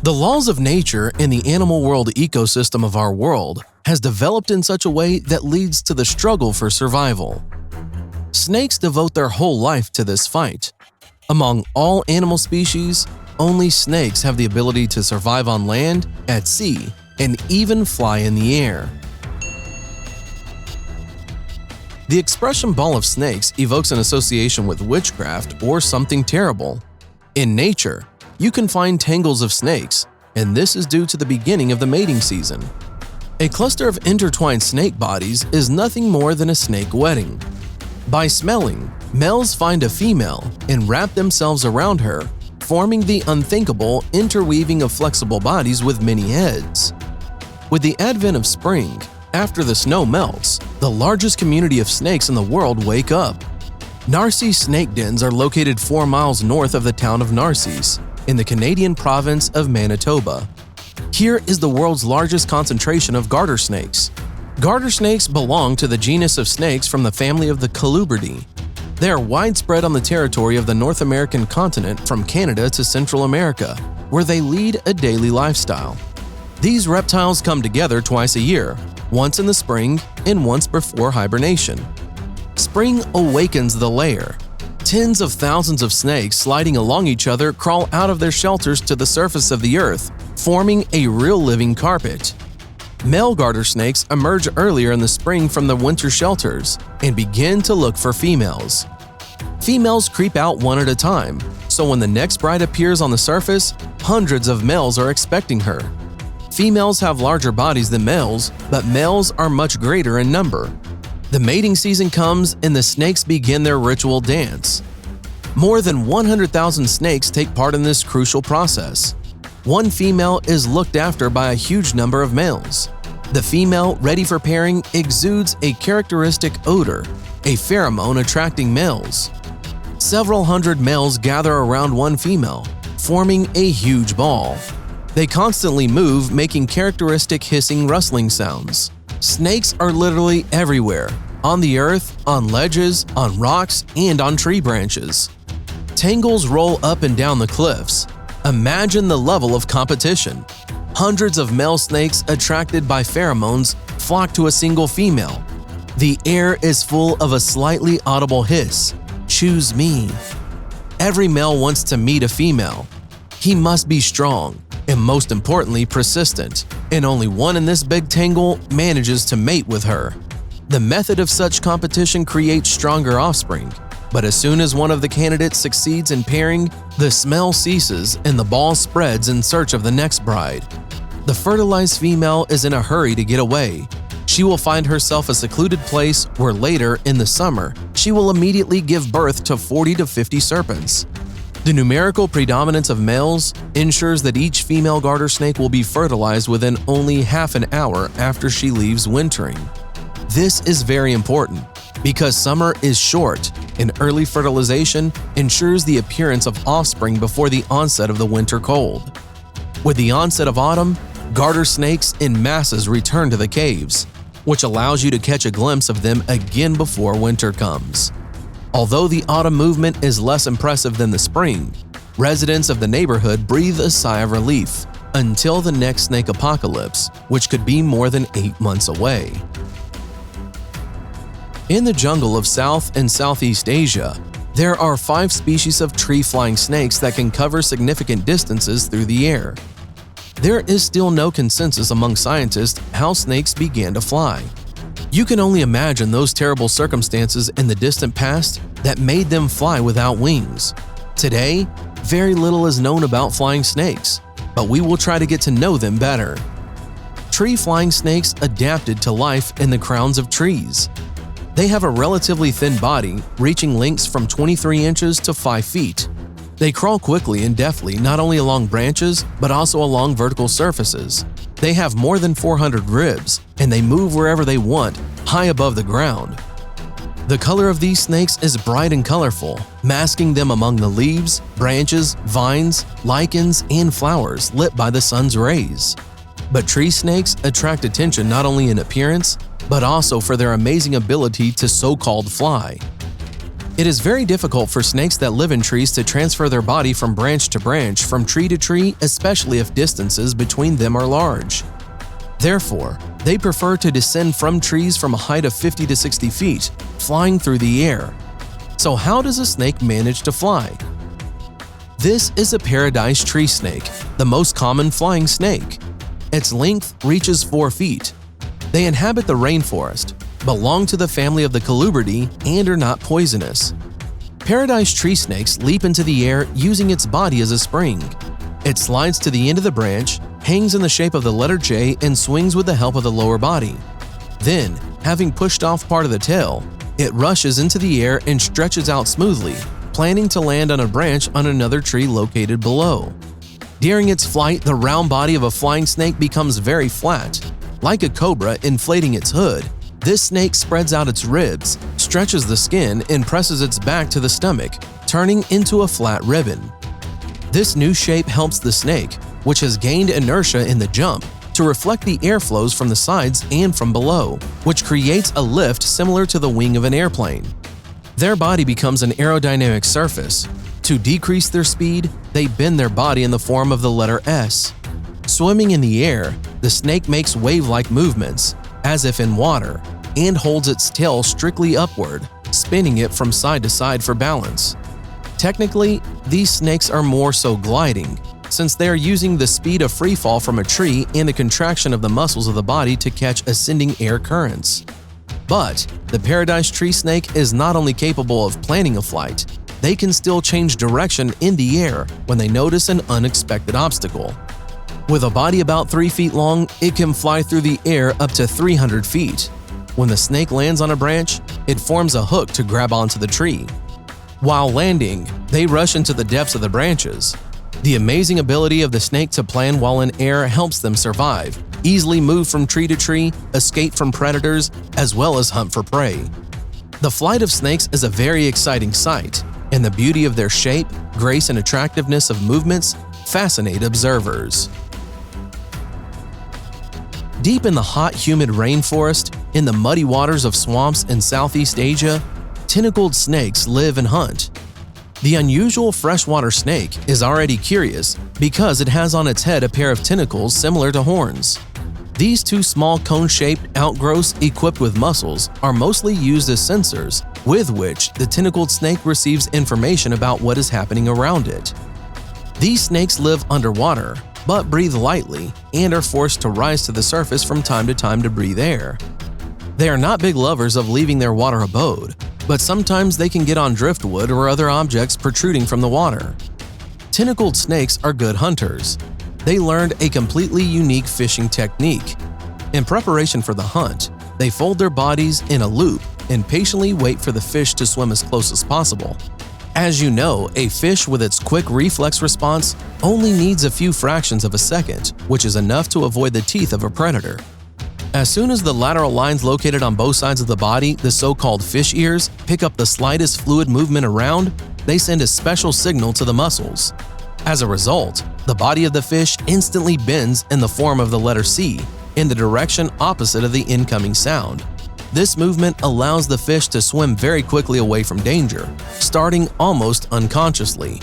The laws of nature and the animal world ecosystem of our world has developed in such a way that leads to the struggle for survival. Snakes devote their whole life to this fight. Among all animal species, only snakes have the ability to survive on land, at sea, and even fly in the air. The expression ball of snakes evokes an association with witchcraft or something terrible. In nature, you can find tangles of snakes, and this is due to the beginning of the mating season. A cluster of intertwined snake bodies is nothing more than a snake wedding. By smelling, males find a female and wrap themselves around her, forming the unthinkable interweaving of flexible bodies with many heads. With the advent of spring, after the snow melts, the largest community of snakes in the world wake up. Narcisse snake dens are located 4 miles north of the town of Narcisse, in the Canadian province of Manitoba. Here is the world's largest concentration of garter snakes. Garter snakes belong to the genus of snakes from the family of the Colubridae. They are widespread on the territory of the North American continent from Canada to Central America, where they lead a daily lifestyle. These reptiles come together twice a year, once in the spring and once before hibernation. Spring awakens the lair. Tens of thousands of snakes sliding along each other crawl out of their shelters to the surface of the earth, forming a real living carpet. Male garter snakes emerge earlier in the spring from the winter shelters and begin to look for females. Females creep out one at a time, so when the next bride appears on the surface, hundreds of males are expecting her. Females have larger bodies than males, but males are much greater in number. The mating season comes and the snakes begin their ritual dance. More than 100,000 snakes take part in this crucial process. One female is looked after by a huge number of males. The female, ready for pairing, exudes a characteristic odor, a pheromone attracting males. Several hundred males gather around one female, forming a huge ball. They constantly move, making characteristic hissing, rustling sounds. Snakes are literally everywhere, on the earth, on ledges, on rocks, and on tree branches. Tangles roll up and down the cliffs. Imagine the level of competition. Hundreds of male snakes attracted by pheromones flock to a single female. The air is full of a slightly audible hiss. Choose me. Every male wants to meet a female. He must be strong, and most importantly, persistent, and only one in this big tangle manages to mate with her. The method of such competition creates stronger offspring, but as soon as one of the candidates succeeds in pairing, the smell ceases and the ball spreads in search of the next bride. The fertilized female is in a hurry to get away. She will find herself a secluded place where later, in the summer, she will immediately give birth to 40 to 50 serpents. The numerical predominance of males ensures that each female garter snake will be fertilized within only half an hour after she leaves wintering. This is very important because summer is short and early fertilization ensures the appearance of offspring before the onset of the winter cold. With the onset of autumn, garter snakes in masses return to the caves, which allows you to catch a glimpse of them again before winter comes. Although the autumn movement is less impressive than the spring, residents of the neighborhood breathe a sigh of relief until the next snake apocalypse, which could be more than 8 months away. In the jungle of South and Southeast Asia, there are 5 species of tree-flying snakes that can cover significant distances through the air. There is still no consensus among scientists how snakes began to fly. You can only imagine those terrible circumstances in the distant past that made them fly without wings. Today, very little is known about flying snakes, but we will try to get to know them better. Tree-flying snakes adapted to life in the crowns of trees. They have a relatively thin body, reaching lengths from 23 inches to 5 feet. They crawl quickly and deftly not only along branches, but also along vertical surfaces. They have more than 400 ribs, and they move wherever they want, high above the ground. The color of these snakes is bright and colorful, masking them among the leaves, branches, vines, lichens, and flowers lit by the sun's rays. But tree snakes attract attention not only in appearance, but also for their amazing ability to so-called fly. It is very difficult for snakes that live in trees to transfer their body from branch to branch, from tree to tree, especially if distances between them are large. Therefore, they prefer to descend from trees from a height of 50 to 60 feet, flying through the air. So how does a snake manage to fly? This is a paradise tree snake, the most common flying snake. Its length reaches 4 feet. They inhabit the rainforest, belong to the family of the colubridae, and are not poisonous. Paradise tree snakes leap into the air using its body as a spring. It slides to the end of the branch, hangs in the shape of the letter J, and swings with the help of the lower body. Then, having pushed off part of the tail, it rushes into the air and stretches out smoothly, planning to land on a branch on another tree located below. During its flight, the round body of a flying snake becomes very flat. Like a cobra inflating its hood, this snake spreads out its ribs, stretches the skin, and presses its back to the stomach, turning into a flat ribbon. This new shape helps the snake, which has gained inertia in the jump, to reflect the airflows from the sides and from below, which creates a lift similar to the wing of an airplane. Their body becomes an aerodynamic surface. To decrease their speed, they bend their body in the form of the letter S. Swimming in the air, the snake makes wave-like movements, as if in water, and holds its tail strictly upward, spinning it from side to side for balance. Technically, these snakes are more so gliding, since they are using the speed of free fall from a tree and the contraction of the muscles of the body to catch ascending air currents. But the paradise tree snake is not only capable of planning a flight, they can still change direction in the air when they notice an unexpected obstacle. With a body about 3 feet long, it can fly through the air up to 300 feet. When the snake lands on a branch, it forms a hook to grab onto the tree. While landing, they rush into the depths of the branches. The amazing ability of the snake to plan while in air helps them survive, easily move from tree to tree, escape from predators, as well as hunt for prey. The flight of snakes is a very exciting sight, and the beauty of their shape, grace, and attractiveness of movements fascinate observers. Deep in the hot, humid rainforest, in the muddy waters of swamps in Southeast Asia, tentacled snakes live and hunt. The unusual freshwater snake is already curious because it has on its head a pair of tentacles similar to horns. These two small cone-shaped outgrowths equipped with muscles are mostly used as sensors with which the tentacled snake receives information about what is happening around it. These snakes live underwater, but breathe lightly and are forced to rise to the surface from time to time to breathe air. They are not big lovers of leaving their water abode, but sometimes they can get on driftwood or other objects protruding from the water. Tentacled snakes are good hunters. They learned a completely unique fishing technique. In preparation for the hunt, they fold their bodies in a loop and patiently wait for the fish to swim as close as possible. As you know, a fish with its quick reflex response only needs a few fractions of a second, which is enough to avoid the teeth of a predator. As soon as the lateral lines located on both sides of the body, the so-called fish ears, pick up the slightest fluid movement around, they send a special signal to the muscles. As a result, the body of the fish instantly bends in the form of the letter C, in the direction opposite of the incoming sound. This movement allows the fish to swim very quickly away from danger, starting almost unconsciously.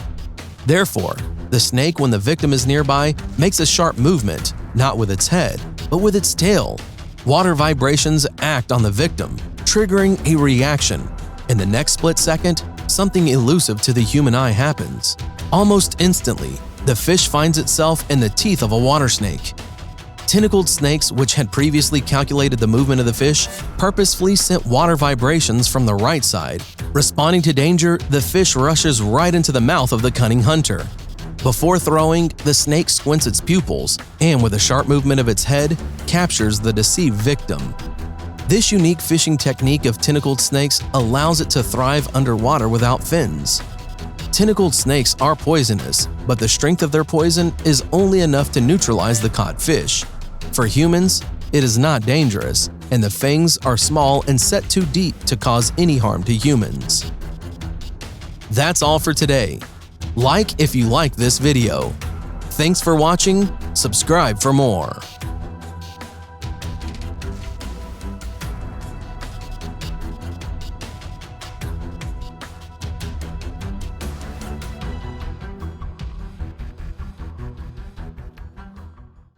Therefore, the snake, when the victim is nearby, makes a sharp movement, not with its head, but with its tail. Water vibrations act on the victim, triggering a reaction. In the next split second, something elusive to the human eye happens. Almost instantly, the fish finds itself in the teeth of a water snake. Tentacled snakes, which had previously calculated the movement of the fish, purposefully sent water vibrations from the right side. Responding to danger, the fish rushes right into the mouth of the cunning hunter. Before throwing, the snake squints its pupils and, with a sharp movement of its head, captures the deceived victim. This unique fishing technique of tentacled snakes allows it to thrive underwater without fins. Tentacled snakes are poisonous, but the strength of their poison is only enough to neutralize the caught fish. For humans, it is not dangerous, and the fangs are small and set too deep to cause any harm to humans. That's all for today. Like if you like this video. Thanks for watching, subscribe for more.